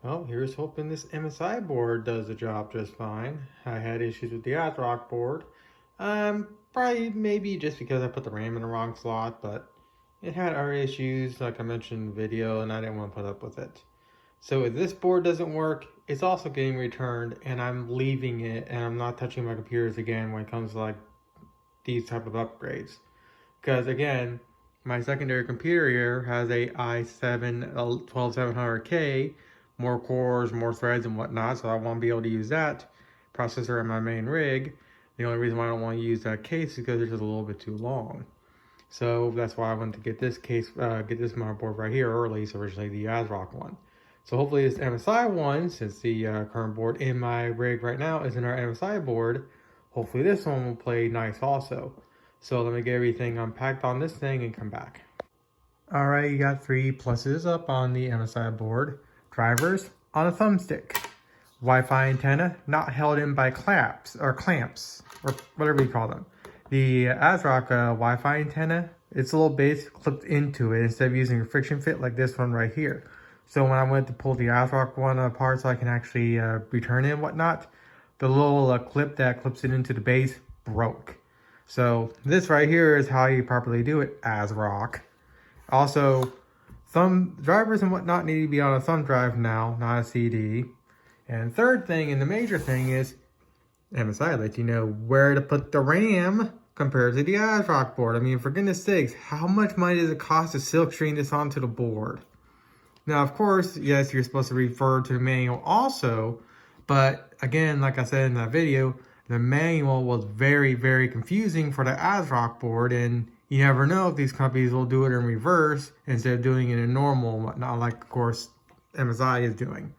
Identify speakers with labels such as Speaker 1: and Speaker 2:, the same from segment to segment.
Speaker 1: Well, here's hoping this MSI board does the job just fine. I had issues with the ASRock board. Probably maybe just because I put the RAM in the wrong slot, but it had other issues like I mentioned in the video and I didn't want to put up with it. So if this board doesn't work, it's also getting returned and I'm leaving it and I'm not touching my computers again when it comes to like these type of upgrades. Because again, my secondary computer here has a i7 12700K, more cores, more threads and whatnot, so I won't be able to use that processor in my main rig. The only reason why I don't want to use that case is because it's just a little bit too long. So that's why I wanted to get this motherboard right here early, so originally the ASRock one. So hopefully this MSI one, since the current board in my rig right now isn't our MSI board, hopefully this one will play nice also. So let me get everything unpacked on this thing and come back. All right, you got 3 pluses up on the MSI board. Drivers on a thumbstick. Wi-Fi antenna not held in by clamps, or whatever you call them. The ASRock Wi-Fi antenna, it's a little base clipped into it instead of using a friction fit like this one right here. So when I went to pull the ASRock one apart so I can actually return it and whatnot, the little clip that clips it into the base broke. So this right here is how you properly do it, ASRock. Also, thumb drivers and whatnot need to be on a thumb drive now, not a CD. And third thing, and the major thing is, MSI lets you know where to put the RAM compared to the ASRock board. I mean, for goodness sakes, how much money does it cost to silkscreen this onto the board? Now, of course, yes, you're supposed to refer to the manual also, but again, like I said in that video, the manual was very, very confusing for the ASRock board, and you never know if these companies will do it in reverse instead of doing it in normal and whatnot, like, of course, MSI is doing.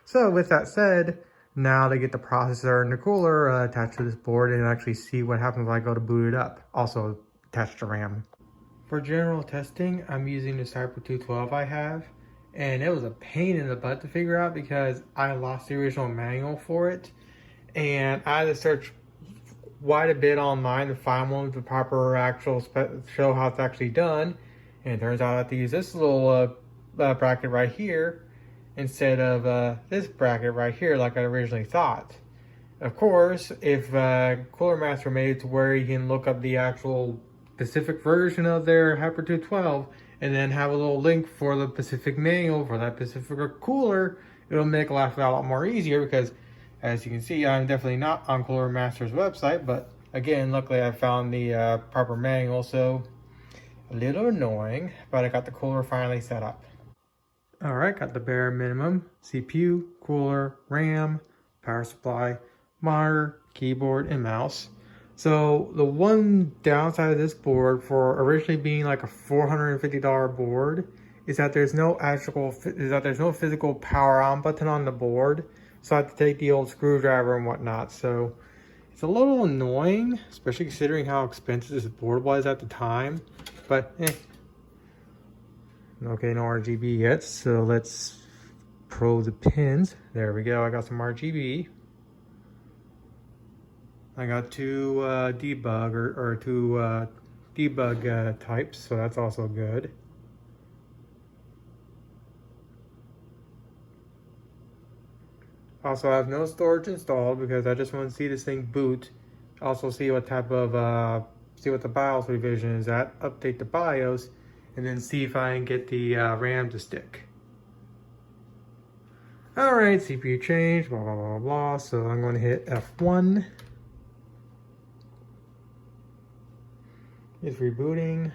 Speaker 1: So with that said, now to get the processor and the cooler attached to this board and actually see what happens when I go to boot it up. Also attached to RAM. For general testing, I'm using the Cyber 212 I have. And it was a pain in the butt to figure out because I lost the original manual for it. And I had to search quite a bit online to find one with the proper actual show how it's actually done. And it turns out I have to use this little bracket right here instead of this bracket right here like I originally thought. Of course, if Cooler Master made it to where you can look up the actual specific version of their Hyper 212 and then have a little link for the specific manual for that specific cooler, it'll make life a lot more easier because as you can see, I'm definitely not on Cooler Master's website, but again, luckily I found the proper manual, so a little annoying, but I got the cooler finally set up. Alright, got the bare minimum, CPU, cooler, RAM, power supply, monitor, keyboard, and mouse. So the one downside of this board for originally being like a $450 board is that there's no physical power on button on the board. So I have to take the old screwdriver and whatnot. So it's a little annoying, especially considering how expensive this board was at the time. But okay, no RGB yet, so let's probe the pins. There we go, I got some RGB. I got two debug types, so that's also good. Also, I have no storage installed because I just want to see this thing boot. Also, see what type of see what the BIOS revision is at. Update the BIOS, and then see if I can get the RAM to stick. All right, CPU change, blah blah blah blah. So I'm going to hit F1. It's rebooting.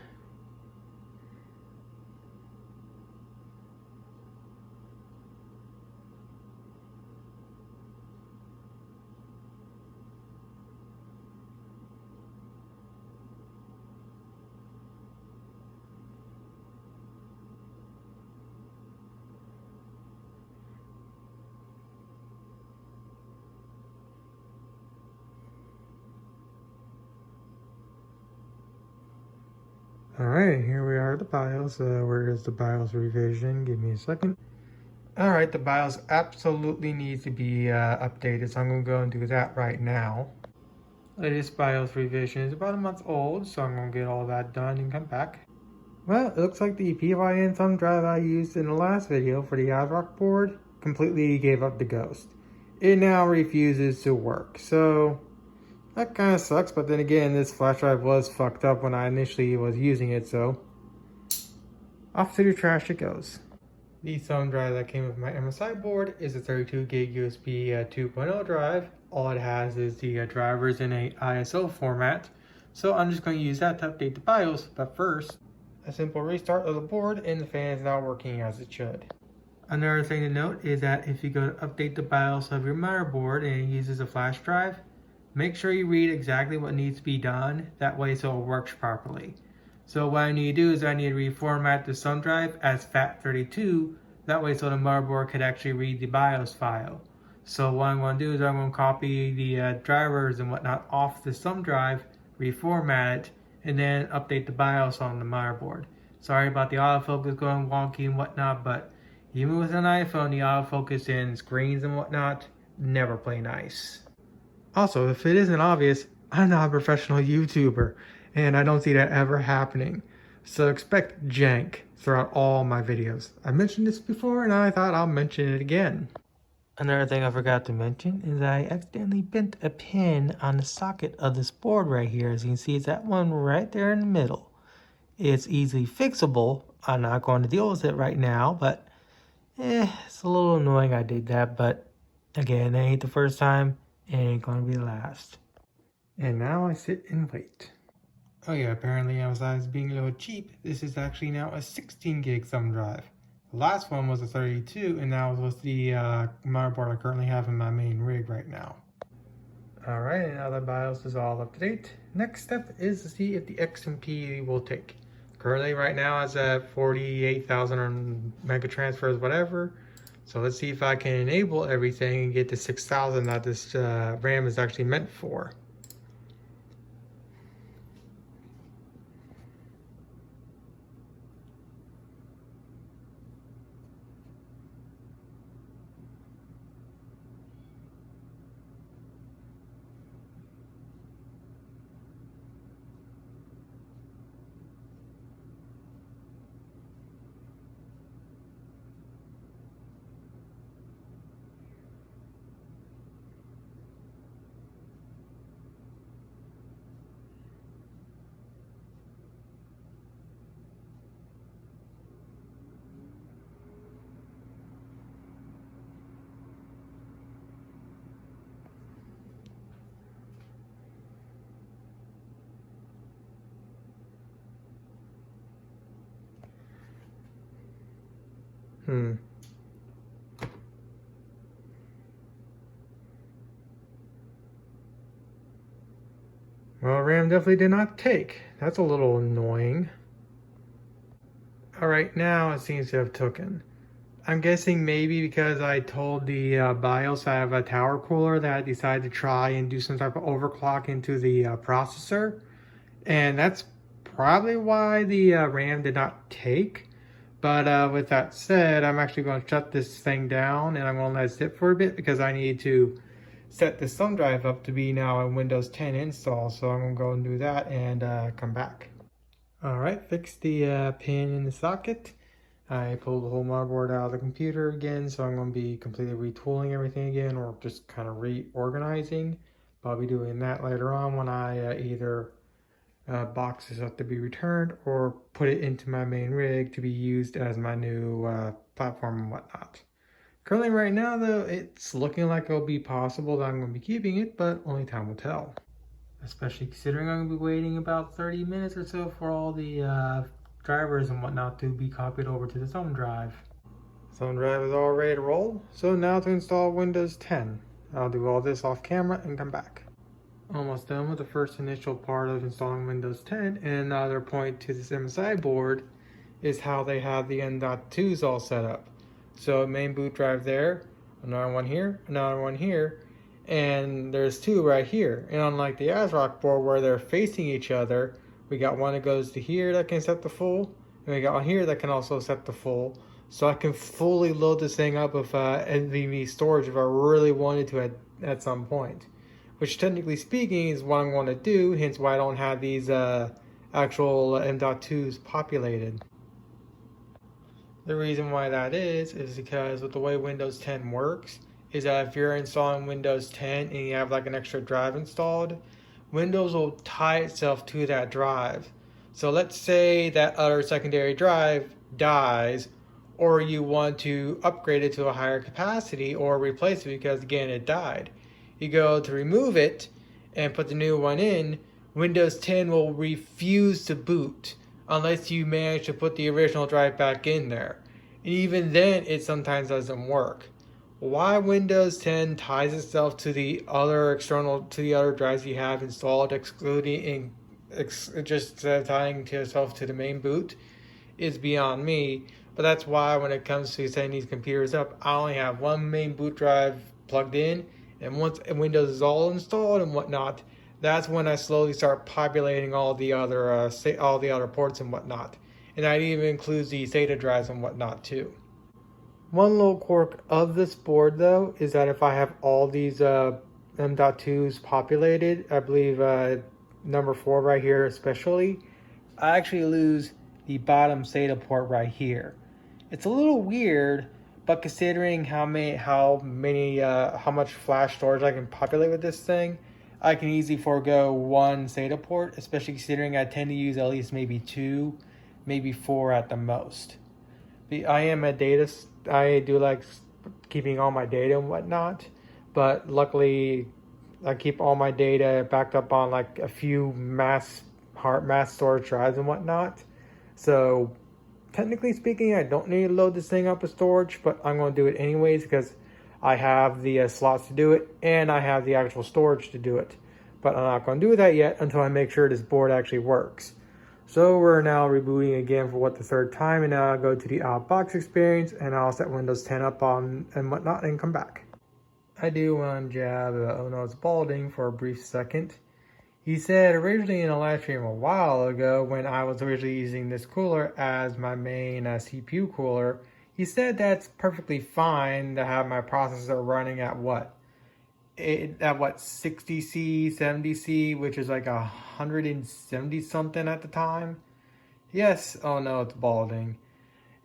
Speaker 1: Alright, here we are at the BIOS. Where is the BIOS revision? Give me a second. Alright, the BIOS absolutely needs to be updated, so I'm going to go and do that right now. Latest BIOS revision is about a month old, so I'm going to get all that done and come back. Well, it looks like the PYN thumb drive I used in the last video for the ASRock board completely gave up the ghost. It now refuses to work. So that kind of sucks, but then again, this flash drive was fucked up when I initially was using it, so off to the trash it goes. The thumb drive that came with my MSI board is a 32 gig USB 2.0 drive. All it has is the drivers in a ISO format. So I'm just going to use that to update the BIOS, but first, a simple restart of the board and the fan is now working as it should. Another thing to note is that if you go to update the BIOS of your motherboard and it uses a flash drive, make sure you read exactly what needs to be done, that way so it works properly. So what I need to do is I need to reformat the thumb drive as FAT32, that way so the motherboard could actually read the BIOS file. So what I'm going to do is I'm going to copy the drivers and whatnot off the thumb drive, reformat it, and then update the BIOS on the motherboard. Sorry about the autofocus going wonky and whatnot, but even with an iPhone, the autofocus in screens and whatnot never play nice. Also, if it isn't obvious, I'm not a professional YouTuber, and I don't see that ever happening. So expect jank throughout all my videos. I mentioned this before, and I thought I'll mention it again. Another thing I forgot to mention is I accidentally bent a pin on the socket of this board right here. As you can see, it's that one right there in the middle. It's easily fixable. I'm not going to deal with it right now, but it's a little annoying I did that. But again, it ain't the first time, it ain't going to be the last. And now I sit and wait. Oh yeah, apparently MSI is being a little cheap. This is actually now a 16 gig thumb drive. The last one was a 32, and that was the motherboard I currently have in my main rig right now. Alright, and now the BIOS is all up to date. Next step is to see if the XMP will take. Currently right now it's at 48,000 or mega transfers, whatever. So let's see if I can enable everything and get to 6,000 that this RAM is actually meant for. Well, RAM definitely did not take. That's a little annoying. Alright, now it seems to have taken. I'm guessing maybe because I told the BIOS I have a tower cooler that I decided to try and do some type of overclock into the processor. And that's probably why the RAM did not take. But with that said, I'm actually going to shut this thing down and I'm going to let it sit for a bit because I need to set this thumb drive up to be now a Windows 10 install. So I'm going to go and do that and come back. Alright, fix the pin in the socket. I pulled the whole motherboard out of the computer again, so I'm going to be completely retooling everything again or just kind of reorganizing. I'll be doing that later on when I either box this up to be returned or put it into my main rig to be used as my new platform and whatnot. Currently right now though, it's looking like it'll be possible that I'm going to be keeping it, but only time will tell. Especially considering I'm going to be waiting about 30 minutes or so for all the drivers and whatnot to be copied over to the thumb drive. Thumb drive is all ready to roll, so now to install Windows 10. I'll do all this off camera and come back. Almost done with the first initial part of installing Windows 10, and another point to this MSI board is how they have the M.2s all set up. So main boot drive there, another one here, another one here, and there's two right here. And unlike the ASRock board where they're facing each other, we got one that goes to here that can set the full, and we got one here that can also set the full. So I can fully load this thing up with NVMe storage if I really wanted to at some point. Which technically speaking is what I'm going to do, hence why I don't have these actual M.2s populated. The reason why that is because with the way Windows 10 works, is that if you're installing Windows 10 and you have like an extra drive installed, Windows will tie itself to that drive. So let's say that other secondary drive dies, or you want to upgrade it to a higher capacity or replace it because again it died. You go to remove it and put the new one in, Windows 10 will refuse to boot unless you manage to put the original drive back in there. And even then, it sometimes doesn't work. Why Windows 10 ties itself to the other drives you have installed, excluding just tying to itself to the main boot, is beyond me. But that's why when it comes to setting these computers up, I only have one main boot drive plugged in, and once Windows is all installed and whatnot, that's when I slowly start populating all the other ports and whatnot, and that even includes the SATA drives and whatnot too. One little quirk of this board though is that if I have all these M.2s populated, I believe number 4 right here especially, I actually lose the bottom SATA port right here. It's a little weird, but considering how much flash storage I can populate with this thing, I can easily forego one SATA port, especially considering I tend to use at least maybe 2, maybe 4 at the most. I do like keeping all my data and whatnot, but luckily I keep all my data backed up on like a few mass storage drives and whatnot. So technically speaking, I don't need to load this thing up with storage, but I'm going to do it anyways because I have the slots to do it and I have the actual storage to do it. But I'm not going to do that yet until I make sure this board actually works. So we're now rebooting again for the 3rd time, and now I'll go to the out-of-box experience and I'll set Windows 10 up on and whatnot and come back. I do want to jab Oh No It's Balding for a brief second. He said originally in a live stream a while ago when I was originally using this cooler as my main CPU cooler, he said that's perfectly fine to have my processor running at 60C, 70C, which is like 170 something at the time. Yes, oh no, it's balding.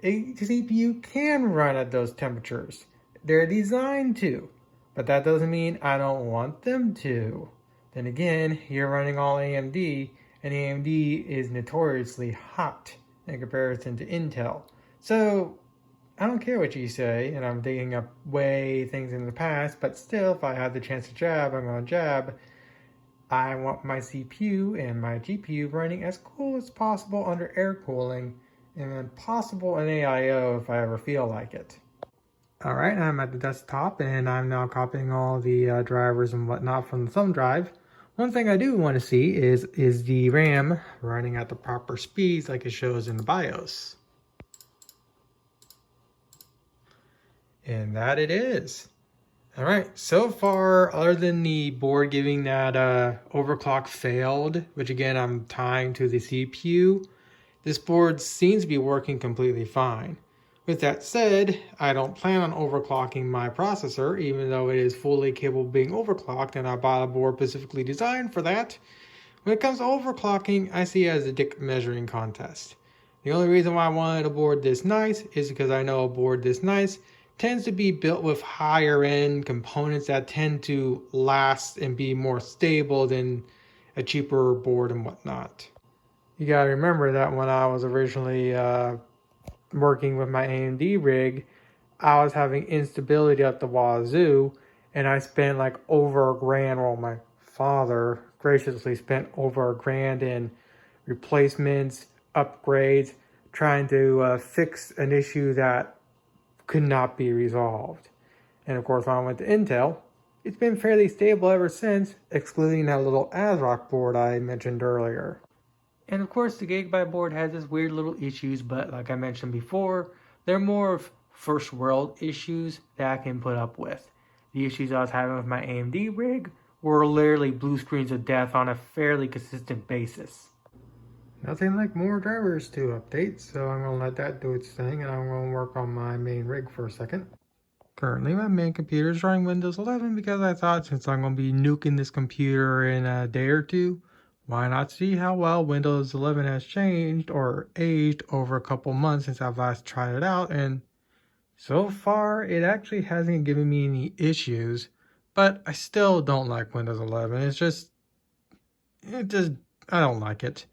Speaker 1: A CPU can run at those temperatures. They're designed to, but that doesn't mean I don't want them to. Then again, you're running all AMD, and AMD is notoriously hot in comparison to Intel. So I don't care what you say, and I'm digging up way things in the past, but still, if I have the chance to jab, I'm going to jab. I want my CPU and my GPU running as cool as possible under air cooling, and then possible an AIO if I ever feel like it. Alright, I'm at the desktop, and I'm now copying all the drivers and whatnot from the thumb drive. One thing I do want to see is the RAM running at the proper speeds like it shows in the BIOS. And that it is. All right, so far, other than the board giving that overclock failed, which again, I'm tying to the CPU, this board seems to be working completely fine. With that said, I don't plan on overclocking my processor, even though it is fully capable of being overclocked, and I bought a board specifically designed for that. When it comes to overclocking, I see it as a dick measuring contest. The only reason why I wanted a board this nice is because I know a board this nice tends to be built with higher end components that tend to last and be more stable than a cheaper board and whatnot. You gotta remember that when I was originally working with my AMD rig, I was having instability at the wazoo, and I spent like over $1,000, well, my father graciously spent over $1,000 in replacements, upgrades, trying to fix an issue that could not be resolved. And of course, when I went to Intel, it's been fairly stable ever since, excluding that little ASRock board I mentioned earlier. And of course, the Gigabyte board has its weird little issues, but like I mentioned before, they're more of first world issues that I can put up with. The issues I was having with my AMD rig were literally blue screens of death on a fairly consistent basis. Nothing like more drivers to update, so I'm going to let that do its thing, and I'm going to work on my main rig for a second. Currently, my main computer is running Windows 11 because I thought since I'm going to be nuking this computer in a day or two, why not see how well Windows 11 has changed or aged over a couple months since I've last tried it out, and so far it actually hasn't given me any issues, but I still don't like Windows 11. I don't like it.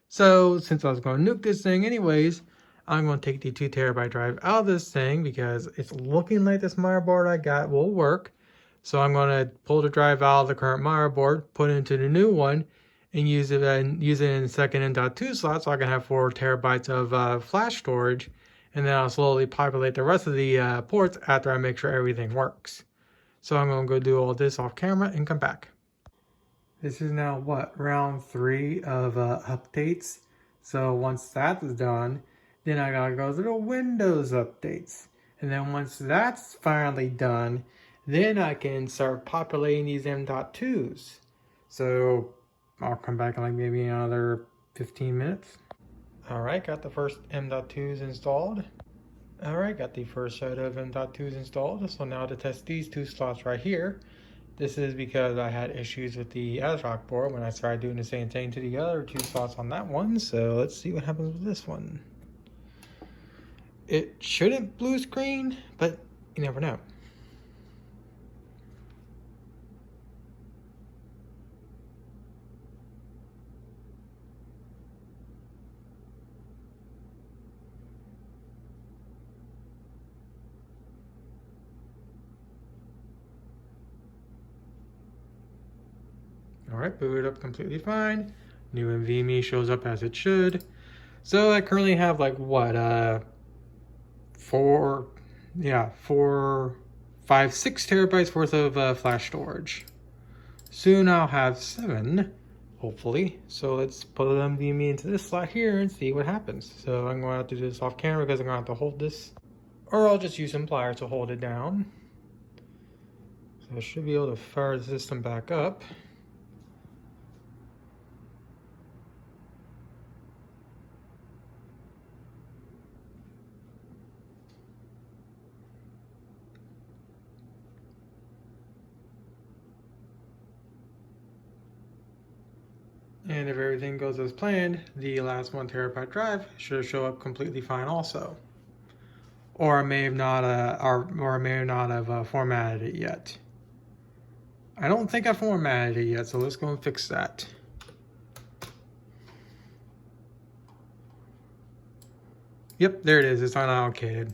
Speaker 1: So since I was going to nuke this thing anyways, I'm going to take the 2TB drive out of this thing because it's looking like this motherboard I got will work. So I'm going to pull the drive out of the current motherboard, put it into the new one, and use it in the second M.2 slot so I can have 4TB of flash storage. And then I'll slowly populate the rest of the ports after I make sure everything works. So I'm going to go do all this off camera and come back. This is now round 3 of updates. So once that's done, then I gotta go through the Windows updates. And then once that's finally done, then I can start populating these M.2s. So I'll come back in like maybe another 15 minutes. Alright, got the first M.2s installed. Alright, got the first set of M.2s installed. So now to test these 2 slots right here. This is because I had issues with the ASRock board when I started doing the same thing to the other 2 slots on that one. So let's see what happens with this one. It shouldn't blue screen, but you never know. Alright, booted up completely fine. New NVMe shows up as it should. So I currently have like what, 6 terabytes worth of flash storage. Soon I'll have 7, hopefully. So let's put the NVMe into this slot here and see what happens. So I'm going to have to do this off camera because I'm going to have to hold this, or I'll just use some pliers to hold it down. So I should be able to fire the system back up. And if everything goes as planned, the last 1 terabyte drive should show up completely fine also. Or I may not have formatted it yet. I don't think I formatted it yet, so let's go and fix that. Yep, there it is. It's unallocated.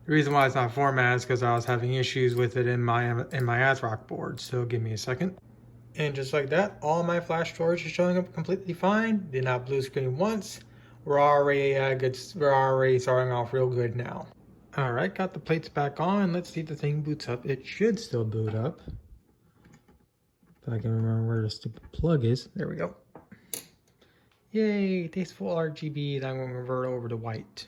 Speaker 1: The reason why it's not formatted is because I was having issues with it in my ASRock board. So give me a second. And just like that, all my flash storage is showing up completely fine. Did not blue screen once. We're already starting off real good now. All right, got the plates back on. Let's see if the thing boots up. It should still boot up. If I can remember where the stupid plug is. There we go. Yay, tasteful RGB that I'm going to convert over to white.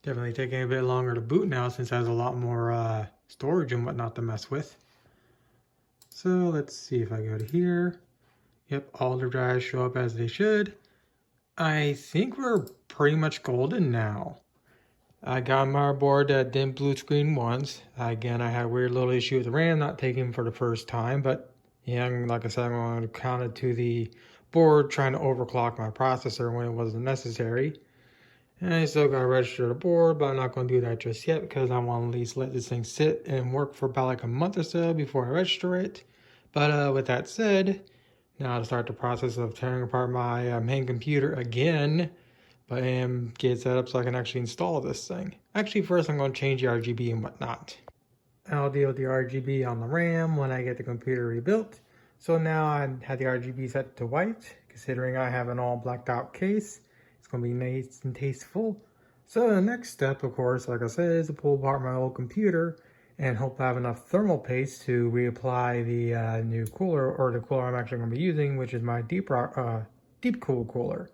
Speaker 1: Definitely taking a bit longer to boot now since it has a lot more storage and whatnot to mess with. So let's see if I go to here. Yep, all the drives show up as they should. I think we're pretty much golden now. I got my board that didn't blue screen once. Again, I had a weird little issue with the RAM not taking for the first time, but yeah, like I said, I'm going to count it to the board trying to overclock my processor when it wasn't necessary. And I still got to register the board, but I'm not going to do that just yet because I want to at least let this thing sit and work for about like a month or so before I register it. But with that said, now to start the process of tearing apart my main computer again, but get set up so I can actually install this thing. Actually, first I'm going to change the RGB and whatnot. I'll deal with the RGB on the RAM when I get the computer rebuilt. So now I had the RGB set to white, considering I have an all blacked out case. It's going to be nice and tasteful. So the next step, of course, like I said, is to pull apart my old computer and hope I have enough thermal paste to reapply the new cooler, or the cooler I'm actually going to be using, which is my deep cool cooler.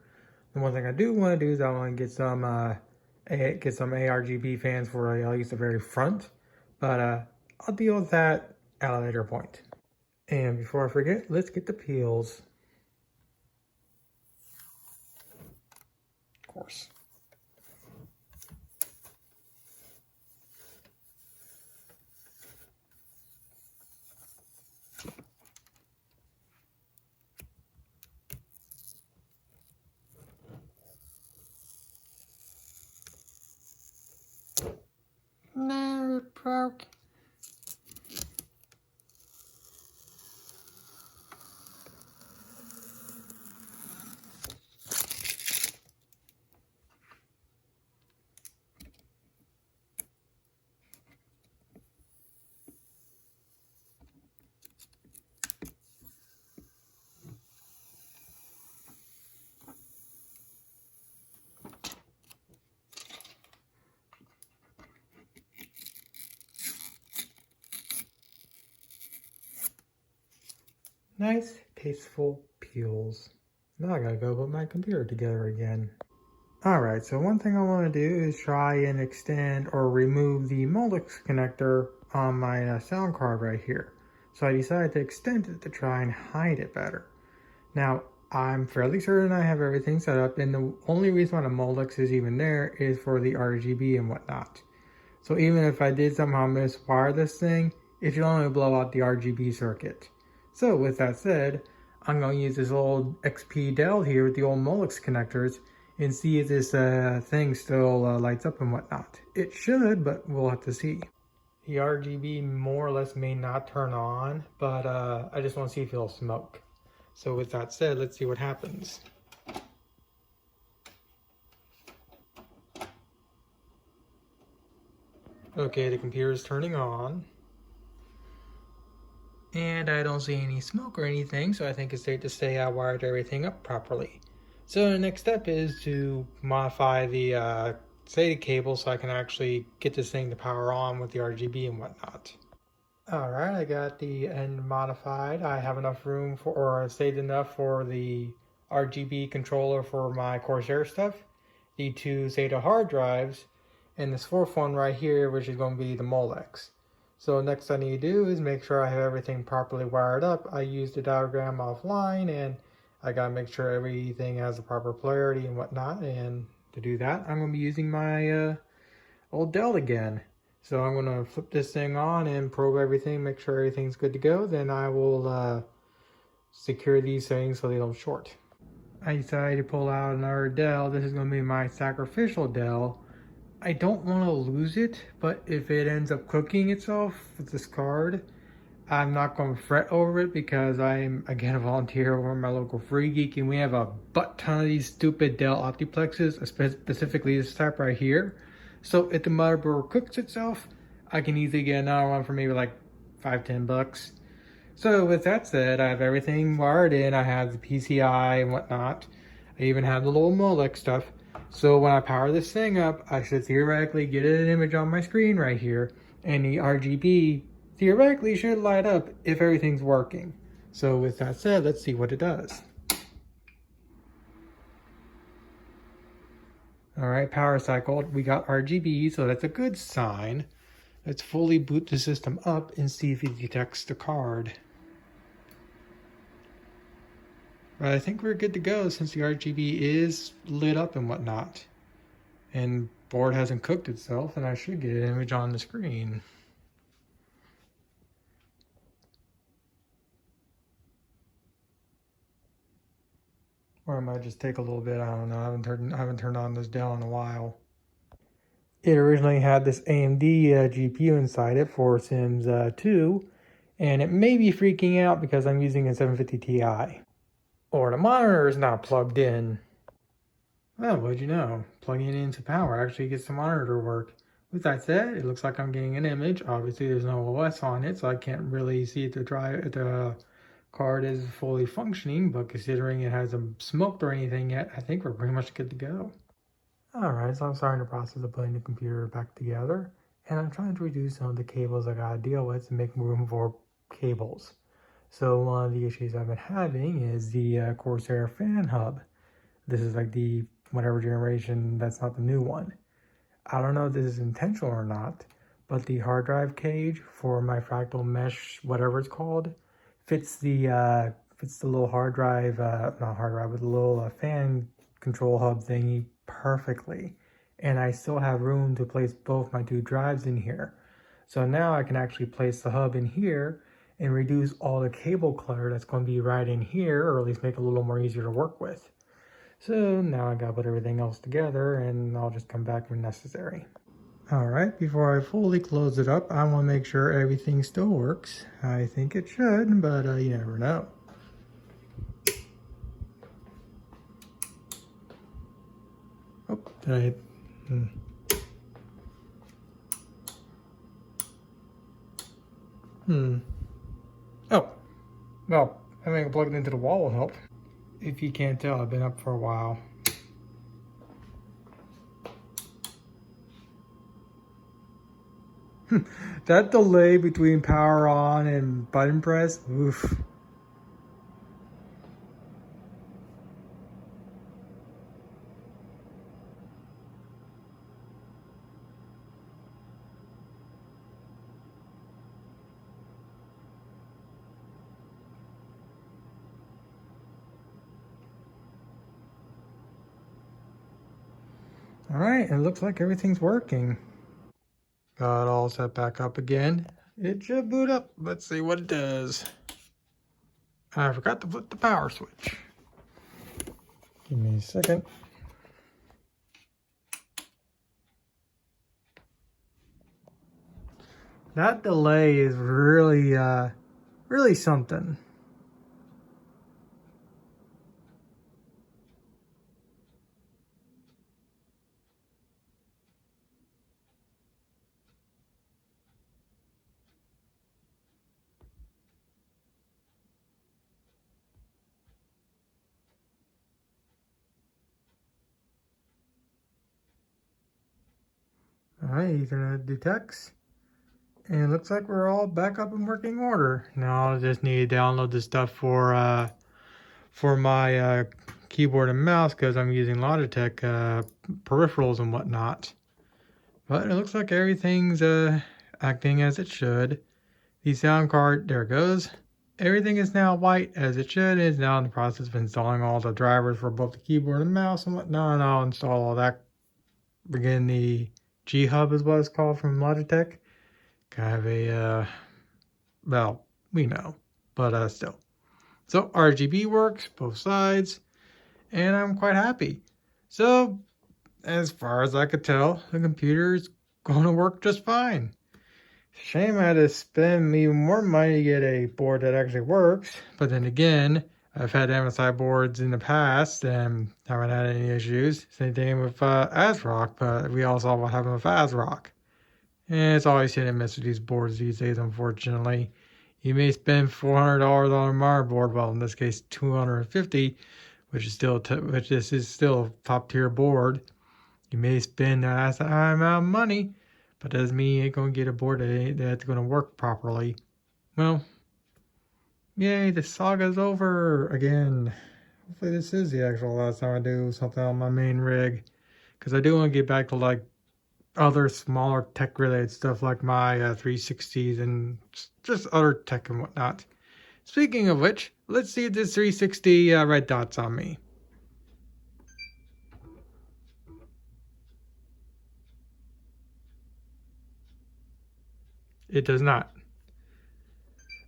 Speaker 1: The one thing I do want to do is I want to get some ARGB fans for at least the very front. But I'll deal with that at a later point. And before I forget, let's get the peels. Of course. No, it broke. Nice, tasteful peels. Now I gotta go put my computer together again. Alright, so one thing I want to do is try and extend or remove the Molex connector on my sound card right here. So I decided to extend it to try and hide it better. Now, I'm fairly certain I have everything set up, and the only reason why the Molex is even there is for the RGB and whatnot. So even if I did somehow miswire this thing, it should only blow out the RGB circuit. So with that said, I'm going to use this old XP Dell here with the old Molex connectors and see if this thing still lights up and whatnot. It should, but we'll have to see. The RGB more or less may not turn on, but I just want to see if it'll smoke. So with that said, let's see what happens. Okay, the computer is turning on. And I don't see any smoke or anything, so I think it's safe to say I wired everything up properly. So the next step is to modify the SATA cable so I can actually get this thing to power on with the RGB and whatnot. Alright, I got the end modified. I have enough room for, or saved enough for the RGB controller for my Corsair stuff, the 2 SATA hard drives, and this 4th one right here, which is going to be the Molex. So next I need to do is make sure I have everything properly wired up. I used the diagram offline, and I gotta make sure everything has the proper polarity and whatnot. And to do that, I'm gonna be using my old Dell again. So I'm gonna flip this thing on and probe everything, make sure everything's good to go. Then I will secure these things so they don't short. I decided to pull out another Dell. This is gonna be my sacrificial Dell. I don't want to lose it, but if it ends up cooking itself with this card, I'm not going to fret over it because I'm, again, a volunteer over at my local Free Geek, and we have a butt ton of these stupid Dell Optiplexes, specifically this type right here. So if the motherboard cooks itself, I can easily get another one for maybe like $5-10. So with that said, I have everything wired in. I have the PCI and whatnot. I even have the little Molex stuff. So when I power this thing up, I should theoretically get an image on my screen right here, and the RGB theoretically should light up if everything's working. So with that said, let's see what it does. Alright, power cycled. We got RGB, so that's a good sign. Let's fully boot the system up and see if it detects the card. But I think we're good to go since the RGB is lit up and whatnot. And board hasn't cooked itself, and I should get an image on the screen. Or it might just take a little bit, I don't know. I haven't turned on this Dell in a while. It originally had this AMD GPU inside it for Sims 2, and it may be freaking out because I'm using a 750 Ti. Or the monitor is not plugged in. Well, what'd you know? Plugging it into power actually gets the monitor to work. With that said, it looks like I'm getting an image. Obviously, there's no OS on it, so I can't really see if the card is fully functioning, but considering it hasn't smoked or anything yet, I think we're pretty much good to go. Alright, so I'm starting the process of putting the computer back together, and I'm trying to reduce some of the cables I gotta deal with to make room for cables. So one of the issues I've been having is the Corsair fan hub. This is like the whatever generation, that's not the new one. I don't know if this is intentional or not, but the hard drive cage for my fractal mesh, whatever it's called, fits the little hard drive, not hard drive, but the little fan control hub thingy perfectly. And I still have room to place both my two drives in here. So now I can actually place the hub in here and reduce all the cable clutter that's going to be right in here, or at least make it a little more easier to work with. So now I gotta put everything else together and I'll just come back when necessary. Alright, before I fully close it up, I want to make sure everything still works. I think it should, but you never know. Oh, did I hit? Oh, well, having it plugged into the wall will help. If you can't tell, I've been up for a while. That delay between power on and button press, oof. All right, it looks like everything's working. Got it all set back up again. It should boot up. Let's see what it does. I forgot to flip the power switch. Give me a second. That delay is really, really something. All right, Ethernet detects. And it looks like we're all back up in working order. Now I just need to download the stuff for my keyboard and mouse because I'm using Logitech peripherals and whatnot. But it looks like everything's acting as it should. The sound card, there it goes. Everything is now white as it should. It's now in the process of installing all the drivers for both the keyboard and mouse and whatnot. And I'll install all that. Again, the G Hub is what it's called from Logitech. Kind of a, well, we know, but still. So RGB works, both sides, and I'm quite happy. So, as far as I could tell, the computer's going to work just fine. Shame I had to spend even more money to get a board that actually works, but then again, I've had MSI boards in the past and haven't had any issues. Same thing with ASRock, but we all saw what happened with ASRock. And it's always hit and miss with these boards these days, unfortunately. You may spend $400 on a motherboard, well, in this case, $250, which is still this is still a top tier board. You may spend that amount of money, but that doesn't mean you ain't gonna get a board that's gonna work properly. Well, yay, the saga's over again. Hopefully this is the actual last time I do something on my main rig, because I do want to get back to like other smaller tech related stuff like my 360s and just other tech and whatnot. Speaking of which, let's see if this 360 red dots on me. It does not.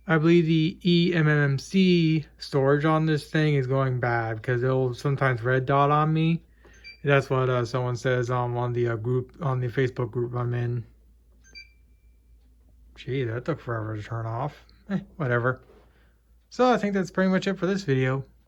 Speaker 1: I believe the eMMC storage on this thing is going bad because it'll sometimes red dot on me. That's what someone says on the group, on the Facebook group I'm in. Gee, that took forever to turn off. Whatever. So I think that's pretty much it for this video.